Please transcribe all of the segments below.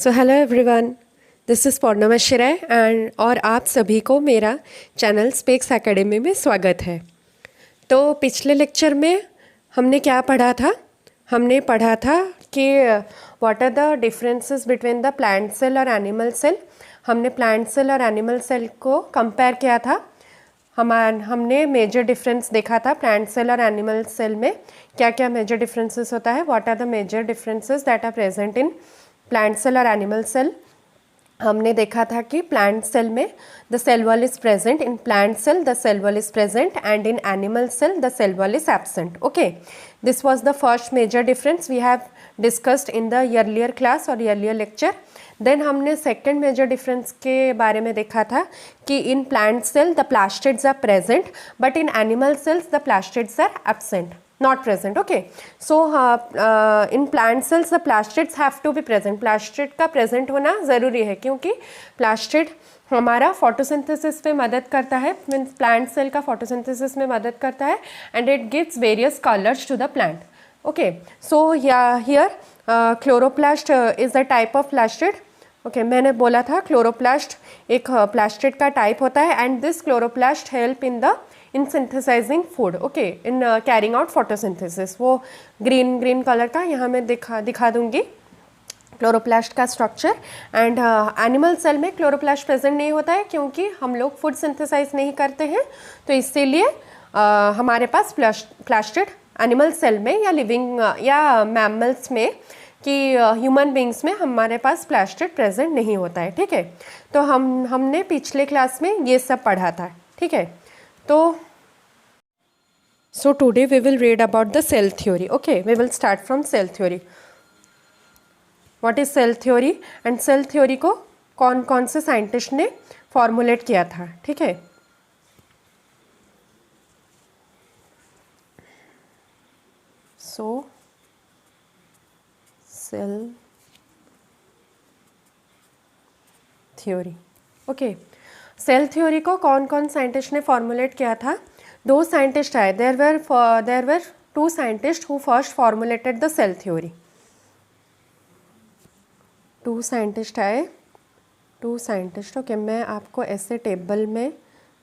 So hello everyone, this is Paurnama Shiray and और आप सभी को मेरा चैनल स्पेक्स एकेडमी में स्वागत है। तो पिछले लेक्चर में हमने क्या पढ़ा था? हमने पढ़ा था कि what are the differences between the plant cell और एनिमल सेल। हमने प्लांट सेल और एनिमल सेल को कंपेयर किया था। हमने मेजर डिफरेंस देखा था प्लांट सेल और एनिमल सेल में क्या क्या मेजर डिफरेंसेस होता है। What are the major differences that are present in plant cell और एनिमल सेल। हमने देखा था कि प्लांट सेल में the cell wall is present, in plant cell the cell wall is present and in animal cell the cell wall is absent. Okay, this was the first major difference we have discussed in the earlier class और earlier lecture. Then हमने second major difference के बारे में देखा था कि in plant cell the plastids are present but in animal cells the plastids are absent, not present. Okay, so in plant cells the plastids have to be present. plastid का present होना ज़रूरी है क्योंकि plastid हमारा photosynthesis में मदद करता है, मीन्स plant cell का photosynthesis में मदद करता है and it gives various colors to the plant. Okay, so yeah, here chloroplast is the type of plastid. Okay, मैंने बोला था क्लोरोप्लास्ट एक प्लास्टिड का टाइप होता है and this chloroplast help in synthesising food, okay, in carrying out photosynthesis. वो green colour का यहाँ मैं दिखा दूंगी क्लोरोप्लास्ट का स्ट्रक्चर। एंड एनिमल सेल में क्लोरोप्लास्ट प्रेजेंट नहीं होता है क्योंकि हम लोग फूड सिंथेसाइज नहीं करते हैं, तो इसीलिए हमारे पास प्लास्टिड एनिमल सेल में या लिविंग या मैमल्स में कि ह्यूमन बींग्स में हमारे पास प्लास्टिड प्रेजेंट नहीं होता है। ठीक है, तो हमने पिछले क्लास में ये सब पढ़ा था। ठीक है, तो today we will read about the cell theory. Okay, we will start from cell theory. What is cell theory and cell theory को कौन कौन से साइंटिस्ट ने फॉर्मुलेट किया था? ठीक है, so cell theory. Okay, cell theory को कौन कौन साइंटिस्ट ने फॉर्मुलेट किया था? दो साइंटिस्ट आए, there were two scientist who first formulated the cell theory. Two scientist आए, टू साइंटिस्ट। ओके, मैं आपको ऐसे टेबल में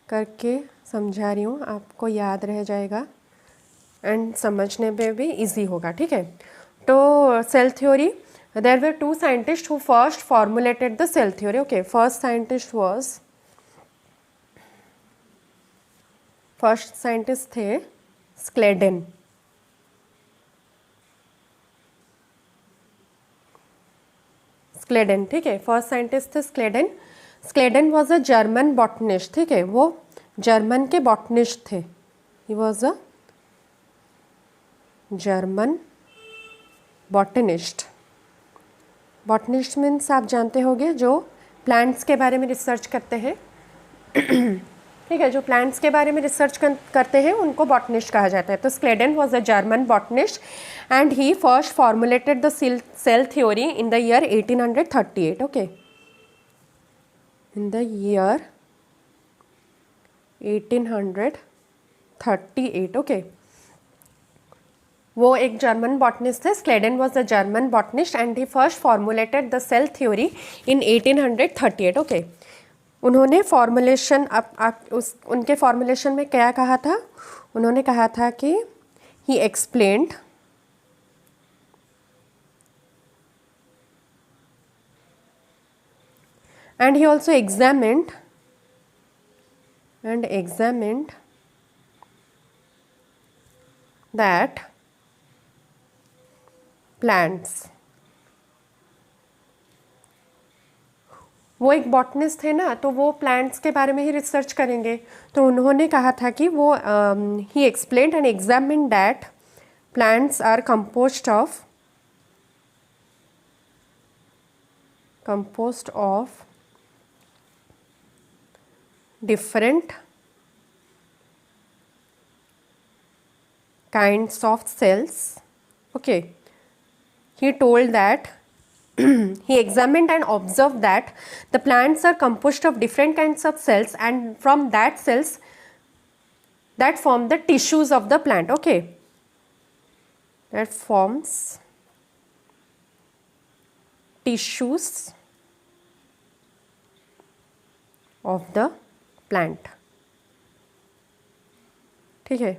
करके समझा रही हूँ, आपको याद रह जाएगा एंड समझने में भी इजी होगा। ठीक है, तो cell theory, there were two scientists who first formulated the cell theory. Okay, first scientist थे स्क्लेडन। ठीक है, फर्स्ट साइंटिस्ट थे Schleiden. Schleiden was a German botanist. ठीक है, वो जर्मन के बॉटनिस्ट थे। He was a German botanist. Botanist means आप जानते होंगे जो प्लांट्स के बारे में रिसर्च करते हैं। ठीक है, जो प्लांट्स के बारे में रिसर्च करते हैं उनको बॉटनिस्ट कहा जाता है। तो Schleiden was a German botanist and he first formulated the cell theory in the year 1838। Okay, in the year 1838। Okay, वो एक जर्मन बॉटनिस्ट थे। Schleiden was a German botanist and he first formulated the cell theory in 1838। Okay, उन्होंने formulation उनके formulation में क्या कहा था? उन्होंने कहा था कि he explained and he also examined that plants, वो एक बॉटनिस्ट थे ना, तो वो प्लांट्स के बारे में ही रिसर्च करेंगे। तो उन्होंने कहा था कि वो he explained and examined that plants are composed of different kinds of cells. Okay, he told that he examined and observed that the plants are composed of different kinds of cells and from that cells that form the tissues of the plant. Okay, that forms tissues of the plant. ठीक है,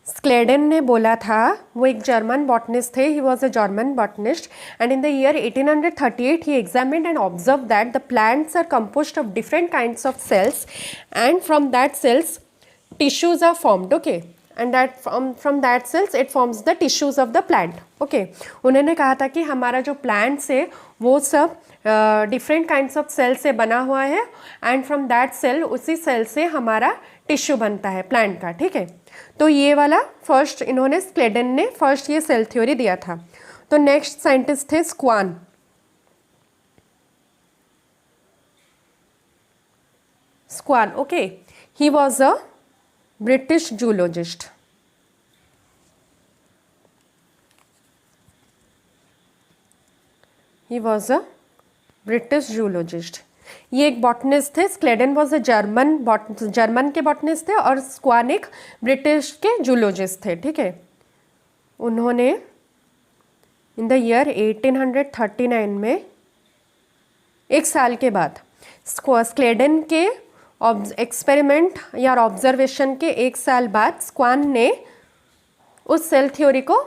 Schleiden ने बोला था, वो एक German botanist थे, he was a German botanist, and in the year 1838 he examined and observe that the plants are composed of different kinds of cells and from that cells tissues are formed. Okay, and that from that cells it forms the tissues of the plant. Okay, उन्होंने कहा था कि हमारा जो plants है वो सब different kinds of cell से बना हुआ है, एंड फ्रॉम दैट सेल, उसी सेल से हमारा टिश्यू बनता है प्लांट का. ठीक है, तो ये वाला फर्स्ट इन्होंने, स्क्लेडन ने फर्स्ट ये सेल थ्योरी दिया था. तो नेक्स्ट साइंटिस्ट थे Schwann. Schwann, okay, he was a British zoologist. He was a British zoologist. ये एक बॉटनिस्ट थे. स्क्लेडन वॉज अ जर्मन के बॉटनिस्ट थे और स्क्वान एक ब्रिटिश के जूलॉजिस्ट थे. ठीक है, उन्होंने इन द ईयर 1839 में, एक साल के बाद, स्क्लेडन के एक्सपेरिमेंट या ऑब्जर्वेशन के एक साल बाद स्क्वान ने उस सेल थ्योरी को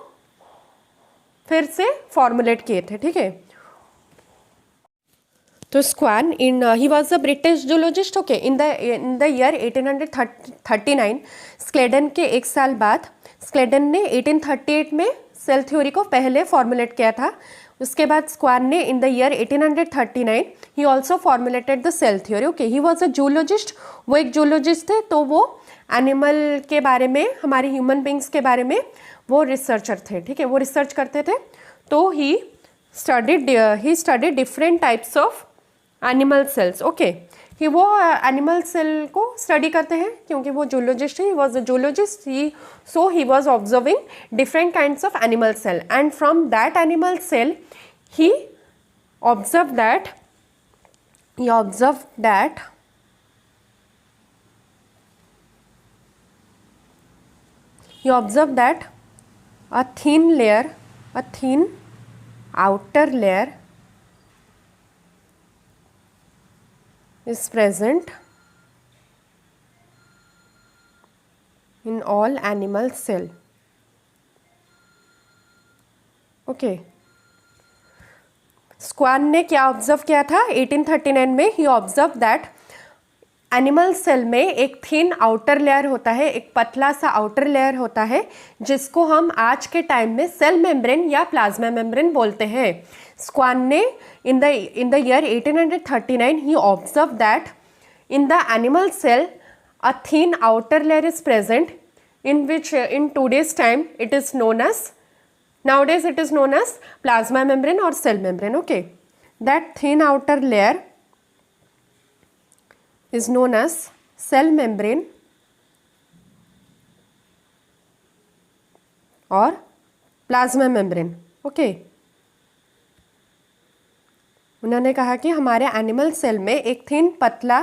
फिर से फॉर्मुलेट किए थे. ठीक है, तो Schwann he was a British zoologist. Okay, in the year 1839 Schleiden के एक साल बाद, स्क्लेडन ने 1838 में सेल थ्योरी को पहले फॉर्मुलेट किया था. उसके बाद स्क्वान ने in the year 1839 he also formulated the cell theory. Okay, he was a zoologist. वो एक जूलॉजिस्ट थे, तो वो एनिमल के बारे में, हमारे ह्यूमन बींग्स के बारे में वो रिसर्चर थे. ठीक है, वो रिसर्च करते थे. तो he studied different types of animal cells. Okay, कि वो एनिमल सेल को स्टडी करते हैं क्योंकि वो जूलॉजिस्ट है. He was a zoologist, he was observing different kinds of animal cell, and from that animal cell he observe that a thin outer layer is present in all animal cell. Okay, Schwann ने क्या observe किया था 1839 में? ही observe that animal cell में एक thin outer layer होता है, एक पतला सा आउटर लेयर होता है, जिसको हम आज के टाइम में सेल मेम्ब्रेन या प्लाज्मा मेम्ब्रेन बोलते हैं. स्क्वान ने in the year 1839 he observe that in the animal cell a thin outer layer is present, in which in today's time it is known as, nowadays it is known as plasma membrane or cell membrane. Okay, that thin outer layer is known as cell membrane or plasma membrane. Okay, उन्होंने कहा कि हमारे animal cell में एक thin पतला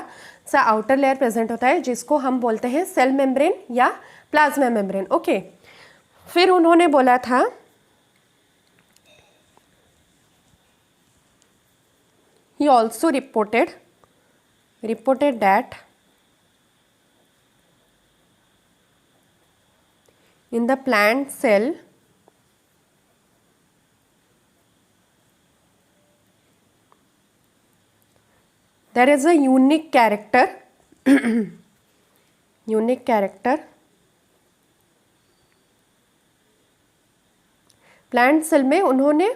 सा outer layer present होता है जिसको हम बोलते हैं सेल मेम्ब्रेन या प्लाज्मा मेम्ब्रेन. ओके, फिर उन्होंने बोला था he also reported that in the plant cell there is a unique character plant cell में. उन्होंने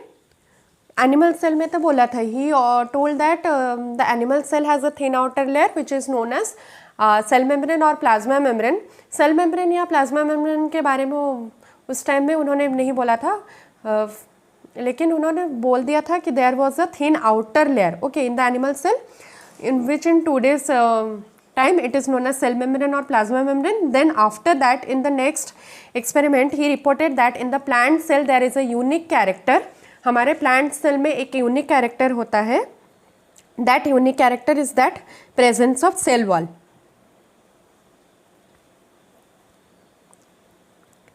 एनिमल सेल में तो बोला था, he told that the animal cell has a thin outer layer which is known as cell membrane और plasma membrane. Cell membrane या plasma membrane के बारे में उस टाइम में उन्होंने नहीं बोला था, लेकिन उन्होंने बोल दिया था कि there was a thin outer layer. Okay, in the animal cell in which in today's time it is known as cell membrane or plasma membrane. Then after that in the next experiment he reported that in the plant cell there is a unique character. हमारे plant cell में एक unique character होता है. That unique character is that presence of cell wall.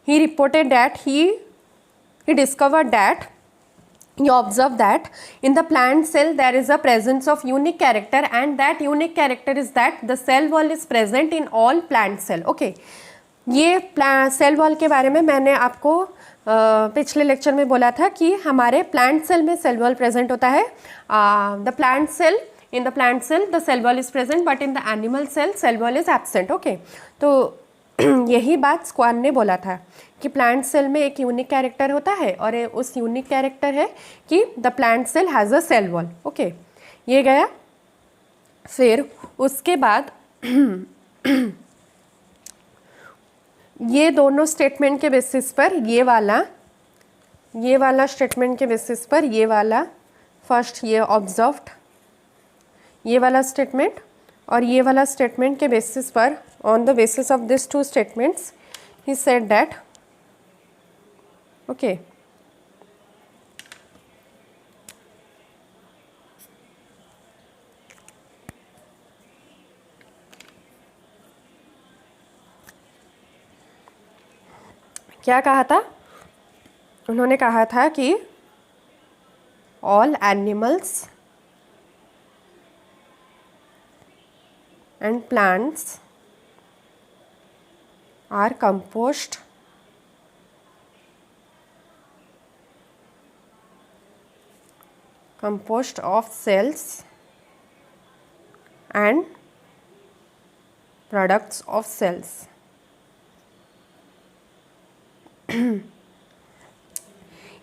He reported that he discovered that you observe that in the plant cell there is a presence of unique character, and that unique character is that the cell wall is present in all plant cell. Okay, ये cell wall के बारे में मैंने आपको पिछले lecture में बोला था कि हमारे प्लांट सेल में सेल वॉल प्रेजेंट होता है. The plant cell, in the plant cell the cell wall is present, but in the animal cell wall is absent. Okay, तो यही बात स्क्वान ने बोला था कि प्लांट सेल में एक यूनिक कैरेक्टर होता है, और उस यूनिक कैरेक्टर है कि the plant cell has a cell wall. Okay, ये गया. फिर उसके बाद ये दोनों स्टेटमेंट के बेसिस पर ये वाला स्टेटमेंट के बेसिस पर ये वाला फर्स्ट ये ऑब्जर्व्ड ये वाला स्टेटमेंट और ये वाला स्टेटमेंट के बेसिस पर, on the basis of this two statements he said that. Okay, क्या कहा था उन्होंने? कहा था कि all animals and plants are composed of cells and products of cells.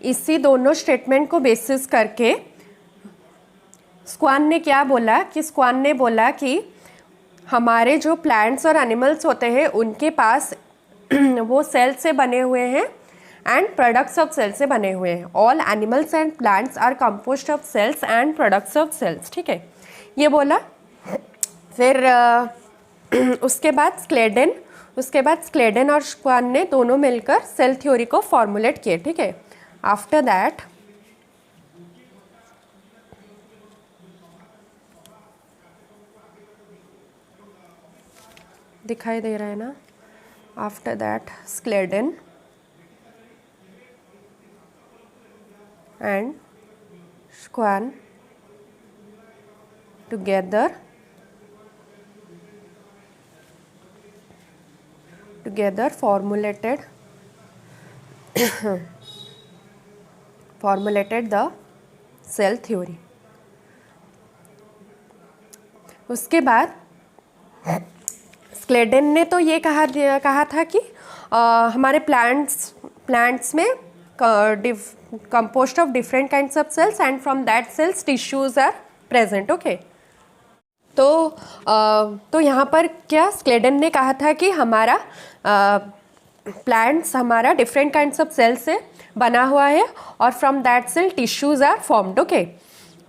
इसी दोनों स्टेटमेंट को बेसिस करके स्क्वान ने क्या बोला कि स्क्वान ने बोला कि हमारे जो प्लांट्स और एनिमल्स होते हैं उनके पास वो सेल से बने हुए हैं एंड प्रोडक्ट्स ऑफ सेल से बने हुए हैं. All animals and plants are composed of cells and products of cells. ठीक है, ये बोला. फिर उसके बाद स्क्लेडन और स्क्वान ने दोनों मिलकर सेल थ्योरी को फॉर्मुलेट किए. ठीक है, आफ्टर दैट दिखाई दे रहा है ना? After that Schleiden and Schwann together formulated the cell theory. उसके बाद स्क्लेडन ने तो ये कहा था कि हमारे प्लांट्स में composed of different kinds of cells and from that cells tissues are present. Okay, तो यहाँ पर क्या स्क्लेडन ने कहा था कि हमारा प्लांट्स हमारा डिफरेंट काइंड्स ऑफ सेल से बना हुआ है और from that cell tissues are formed. Okay,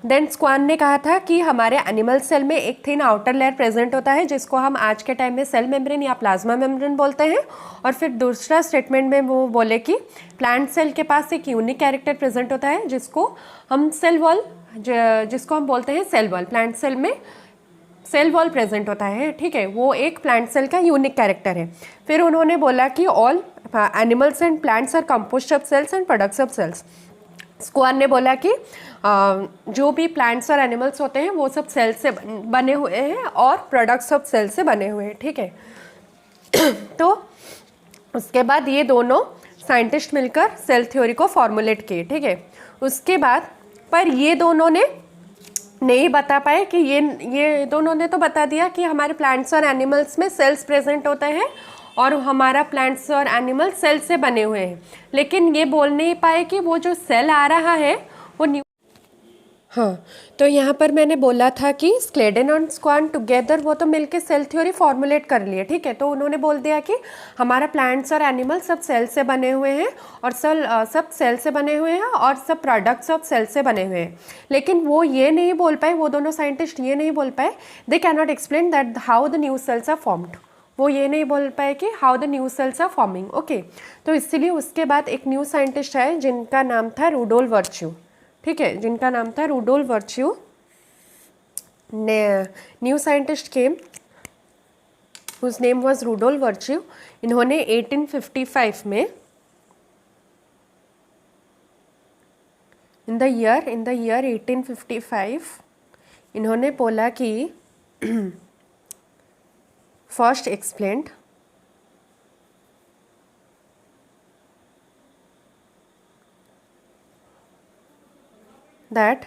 then Schwann ने कहा था कि हमारे एनिमल सेल में एक थिन आउटर लेयर प्रेजेंट होता है जिसको हम आज के टाइम में सेल मेम्ब्रेन या प्लाज्मा मेम्ब्रेन बोलते हैं. और फिर दूसरा स्टेटमेंट में वो बोले कि प्लांट सेल के पास एक यूनिक कैरेक्टर प्रेजेंट होता है जिसको हम सेल वॉल जिसको हम बोलते हैं सेल वॉल. प्लांट सेल में सेल वॉल प्रेजेंट होता है. ठीक है, वो एक प्लांट सेल का यूनिक कैरेक्टर है. फिर उन्होंने बोला कि all animals and plants are composed of cells and products of cells. Schwann ने बोला कि जो भी प्लांट्स और एनिमल्स होते हैं वो सब सेल से बने हुए हैं और प्रोडक्ट्स ऑफ सेल से बने हुए हैं. ठीक है, तो उसके बाद ये दोनों साइंटिस्ट मिलकर सेल थ्योरी को फॉर्मुलेट किए. ठीक है, उसके बाद पर ये दोनों ने नहीं बता पाए कि ये दोनों ने तो बता दिया कि हमारे प्लांट्स और एनिमल्स में सेल्स प्रेजेंट होते हैं और हमारा प्लांट्स और एनिमल सेल से बने हुए हैं, लेकिन ये बोल नहीं पाए कि वो जो सेल आ रहा है वो हाँ, तो यहाँ पर मैंने बोला था कि स्क्लेडन और स्क्वान टुगेदर वो तो मिलके सेल थ्योरी फॉर्मुलेट कर लिए. ठीक है, तो उन्होंने बोल दिया कि हमारा प्लांट्स और एनिमल सब सेल से बने हुए हैं और सब सेल से बने हुए हैं और सब प्रोडक्ट्स ऑफ सेल से बने हुए हैं. लेकिन वो ये नहीं बोल पाए, वो दोनों साइंटिस्ट ये नहीं बोल पाए, they can not explain that how the new cells are formed. वो ये नहीं बोल पाए कि how the new cells are forming. Okay, तो इसीलिए उसके बाद एक न्यू साइंटिस्ट आए जिनका नाम था रुडोल्फ वर्च्यू. ठीक है, जिनका नाम था Rudolf Virchow. New scientist came whose name was Rudolf Virchow. इन्होंने 1855 में इन द ईयर 1855 इन्होंने बोला कि first explained that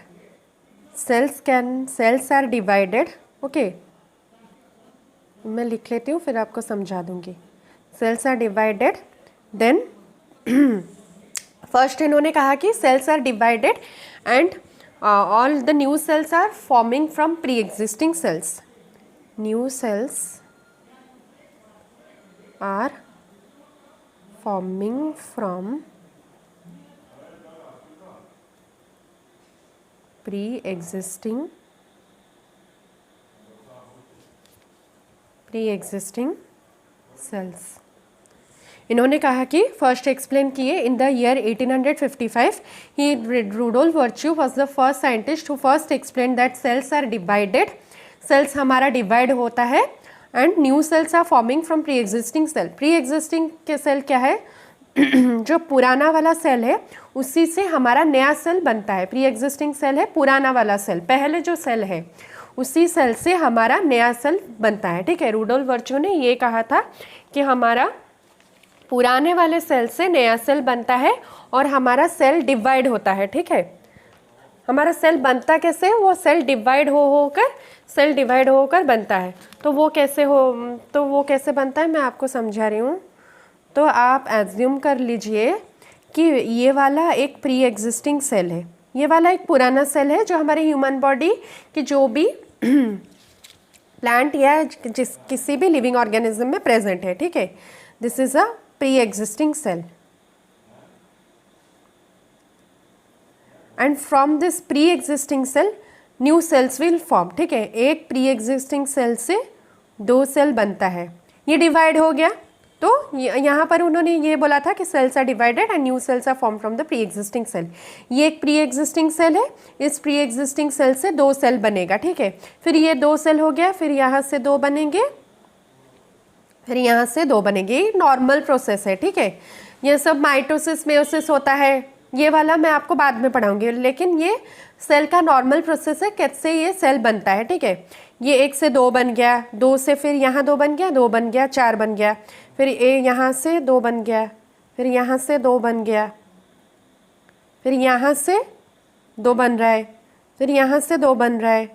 cells are divided. Okay, मैं लिख लेती हूँ फिर आपको समझा दूंगी। Cells are divided, then first इन्होंने कहा कि cells are divided and all the new cells are forming from pre existing cells. New cells are forming from pre existing cells. इन्होंने कहा कि फर्स्ट एक्सप्लेन किए in the year 1855 he Rudolf Virchow was the first scientist who first explain that cells are divided. Cells हमारा divide होता है and new cells are forming from pre existing cell. Pre existing के cell क्या है? जो पुराना वाला cell है उसी से हमारा नया सेल बनता है। प्री एग्जिस्टिंग सेल है पुराना वाला सेल, पहले जो सेल है उसी सेल से हमारा नया सेल बनता है। ठीक है, रूडोल्फ वर्च्यू ने ये कहा था कि हमारा पुराने वाले सेल से नया सेल बनता है और हमारा सेल डिवाइड होता है। ठीक है, हमारा सेल बनता कैसे? वो सेल डिवाइड होकर बनता है। तो वो कैसे बनता है मैं आपको समझा रही हूँ। तो आप एज्यूम कर लीजिए कि ये वाला एक प्री एग्जिस्टिंग सेल है, ये वाला एक पुराना सेल है जो हमारे ह्यूमन बॉडी की जो भी प्लांट या किसी भी लिविंग ऑर्गेनिज्म में प्रेजेंट है। ठीक है, this is a pre existing cell and from this pre existing cell new cells will form. ठीक है, एक प्री एग्जिस्टिंग सेल से दो सेल बनता है, ये डिवाइड हो गया। तो यहाँ पर उन्होंने ये बोला था कि cells are divided and new cells are form from the pre existing cell. ये एक प्री एग्जिस्टिंग सेल है, इस प्री एग्जिस्टिंग सेल से दो सेल बनेगा। ठीक है, फिर ये दो सेल हो गया, फिर यहाँ से दो बनेंगे, फिर यहाँ से दो बनेंगे। ये नॉर्मल प्रोसेस है। ठीक है, ये सब माइटोसिस मेयोसिस होता है, ये वाला मैं आपको बाद में पढ़ाऊंगी, लेकिन ये सेल का नॉर्मल प्रोसेस है कैसे ये सेल बनता है। ठीक है, ये एक से दो बन गया, दो से फिर यहाँ दो बन गया, दो बन गया, चार बन गया, फिर यहाँ से दो बन गया, फिर यहाँ से दो बन गया, फिर यहाँ से दो बन रहा है, फिर यहाँ से दो बन रहा है।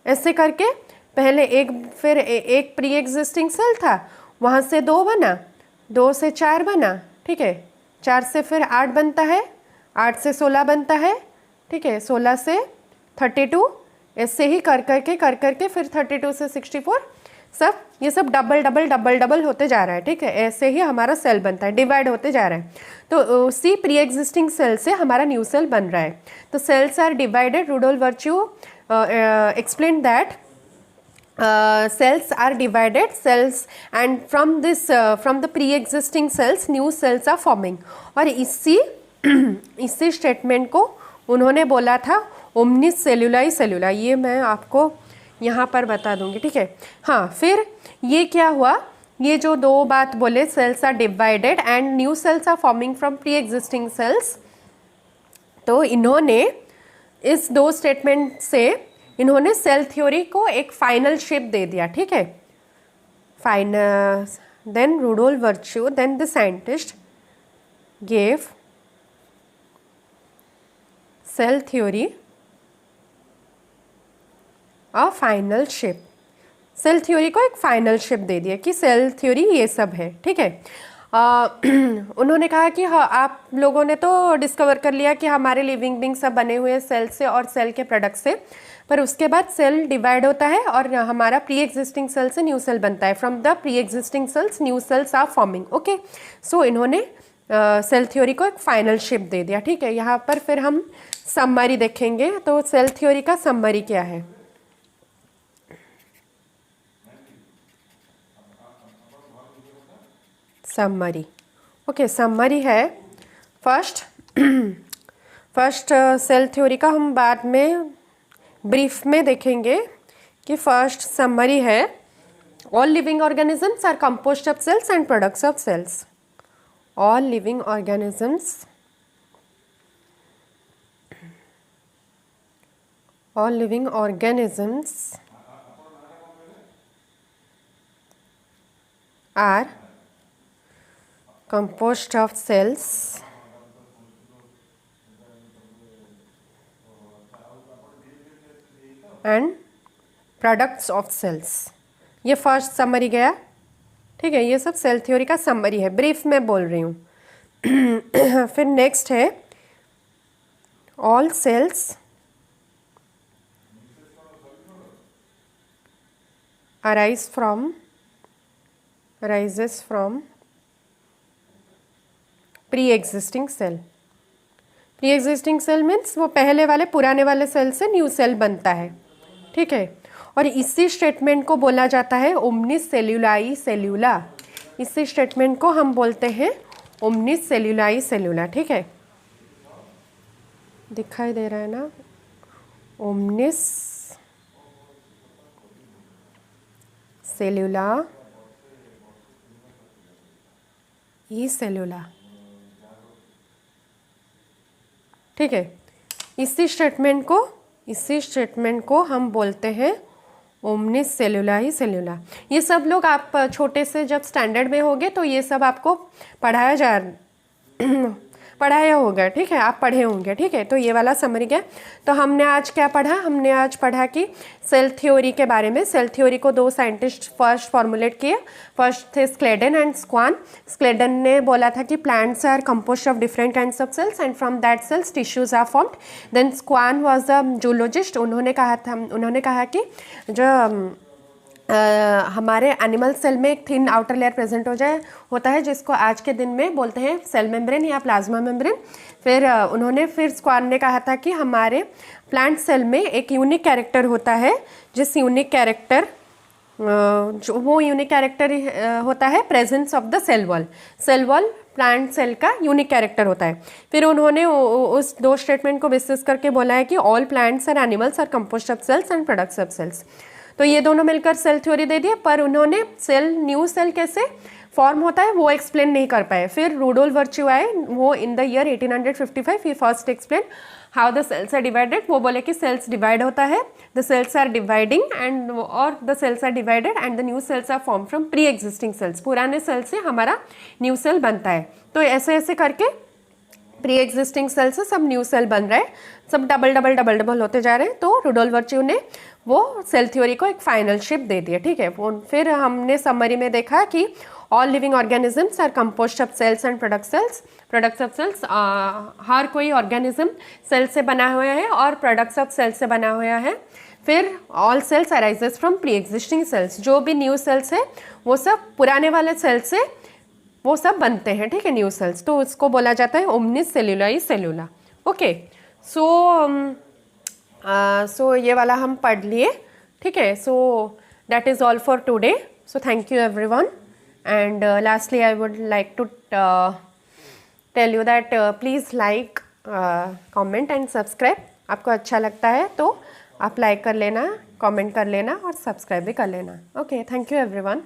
ऐसे करके पहले एक प्री एग्जिस्टिंग सेल था, वहाँ से दो बना, दो से चार बना। ठीक है, चार से फिर आठ बनता है, आठ से 16 बनता है। ठीक है, 16 से 32, ऐसे ही कर करके फिर 32 से 64, सब ये सब डबल होते जा रहा है। ठीक है, ऐसे ही हमारा सेल बनता है, डिवाइड होते जा रहा है। तो उसी प्री एग्जिस्टिंग सेल से हमारा न्यू सेल बन रहा है। तो cells are divided, Rudolf Virchow explain that cells are divided cells and from the pre-existing cells new cells are forming। और इसी स्टेटमेंट को उन्होंने बोला था ओमनिस सेलुलाई सेलुला। ये मैं आपको यहाँ पर बता दूंगी। ठीक है, हाँ, फिर ये क्या हुआ, ये जो दो बात बोले cells are divided and new cells are forming from pre existing cells, तो इन्होंने इस दो स्टेटमेंट से इन्होंने सेल थ्योरी को एक फाइनल शेप दे दिया। ठीक है, final then Rudolf Virchow then the scientist gave cell theory a final shape. Cell theory को एक फाइनल शेप दे दिया कि सेल थ्योरी ये सब है। ठीक है, उन्होंने कहा कि हाँ, आप लोगों ने तो डिस्कवर कर लिया कि हमारे लिविंग बींग सब बने हुए हैं सेल से और सेल के प्रोडक्ट से, पर उसके बाद सेल डिवाइड होता है और हमारा प्री एग्जिस्टिंग सेल से न्यू सेल बनता है। From the pre existing cells new cells are forming. Okay, so इन्होंने सेल थ्योरी को एक फाइनल शेप दे दिया। ठीक है, यहाँ पर फिर हम समरी देखेंगे। तो सेल थ्योरी का समरी क्या है? समरी, ओके, समरी है फर्स्ट सेल थ्योरी का हम बाद में ब्रीफ में देखेंगे कि फर्स्ट समरी है all living organisms are composed of cells and products of cells. All living organisms all living organisms are composed of cells and products of cells। ये first summary गया, ठीक है। ये सब सेल थ्योरी का summary है, brief में बोल रही हूँ। फिर नेक्स्ट है all cells arises from pre-existing cell। pre-existing cell means वो पहले वाले पुराने वाले सेल से न्यू सेल बनता है, ठीक है। और इसी स्टेटमेंट को बोला जाता है ओमनिस सेल्यूलाई सेल्यूला। इसी स्टेटमेंट को हम बोलते हैं ओमनिस सेल्यूलाई सेल्यूला, ठीक है। दिखाई दे रहा है ना, ओमनिस सेल्यूला ई सेल्यूला, ठीक है। इसी स्टेटमेंट को हम बोलते हैं ओमनिस सेल्यूला ही सेल्यूला। ये सब लोग आप छोटे से जब स्टैंडर्ड में होगे तो ये सब आपको पढ़ाया होगा, ठीक है, आप पढ़े होंगे, ठीक है। तो ये वाला समरी है। तो हमने आज क्या पढ़ा? हमने आज पढ़ा कि सेल थ्योरी के बारे में। सेल थ्योरी को दो साइंटिस्ट फर्स्ट फॉर्मुलेट किए। फर्स्ट थे स्क्लेडन एंड स्क्वान। स्क्लेडन ने बोला था कि plants are composed of different kinds of cells and from that cells tissues are formed. Then Schwann was the zoologist. उन्होंने कहा कि जो हमारे एनिमल सेल में एक थिन आउटर लेयर प्रेजेंट होता है जिसको आज के दिन में बोलते हैं सेल मेम्ब्रेन या प्लाज्मा मेम्ब्रेन। फिर स्क्वान ने कहा था कि हमारे प्लांट सेल में एक यूनिक कैरेक्टर होता है, जिस यूनिक कैरेक्टर होता है presence of the cell wall. Cell wall plant cell का यूनिक कैरेक्टर होता है। फिर उन्होंने उस दो स्टेटमेंट को बेसिस करके बोला है कि all plants and animals are composed of cells and products of cells. तो ये दोनों मिलकर सेल थ्योरी दे दिया, पर उन्होंने न्यू सेल कैसे फॉर्म होता है वो एक्सप्लेन नहीं कर पाए। फिर रूडोल्फ वर्च्यू आए, वो in the year 1855 he first explain how the cells are divided. वो बोले कि सेल्स डिवाइड होता है, the cells are dividing and the cells are divided and the new cells are form from pre existing cells. पुराने cell से हमारा new cell बनता है। तो ऐसे ऐसे करके प्री एग्जिस्टिंग सेल से सब न्यू सेल बन रहे हैं, सब डबल होते जा रहे हैं। तो रूडोल्फ वर्च्यू ने वो सेल थ्योरी को एक फाइनल शेप दे दिया, ठीक है। फिर हमने समरी में देखा कि all living organisms are composed of cells and products of cells. हर कोई ऑर्गेनिज्म सेल से बना हुआ है और प्रोडक्ट्स ऑफ सेल से बना हुआ है। फिर all cells arises from pre existing cells. जो भी न्यू सेल्स है वो सब पुराने वाले सेल से वो सब बनते हैं, ठीक है, न्यू सेल्स। तो उसको बोला जाता है ओमनिस सेल्यूलाई सेल्यूला। ओके, सो ये वाला हम पढ़ लिए, ठीक है। So that is all for today. So thank you everyone and lastly I would like to tell you that please like, comment and subscribe. आपको अच्छा लगता है तो आप लाइक कर लेना, कमेंट कर लेना और सब्सक्राइब भी कर लेना। Okay, thank you everyone.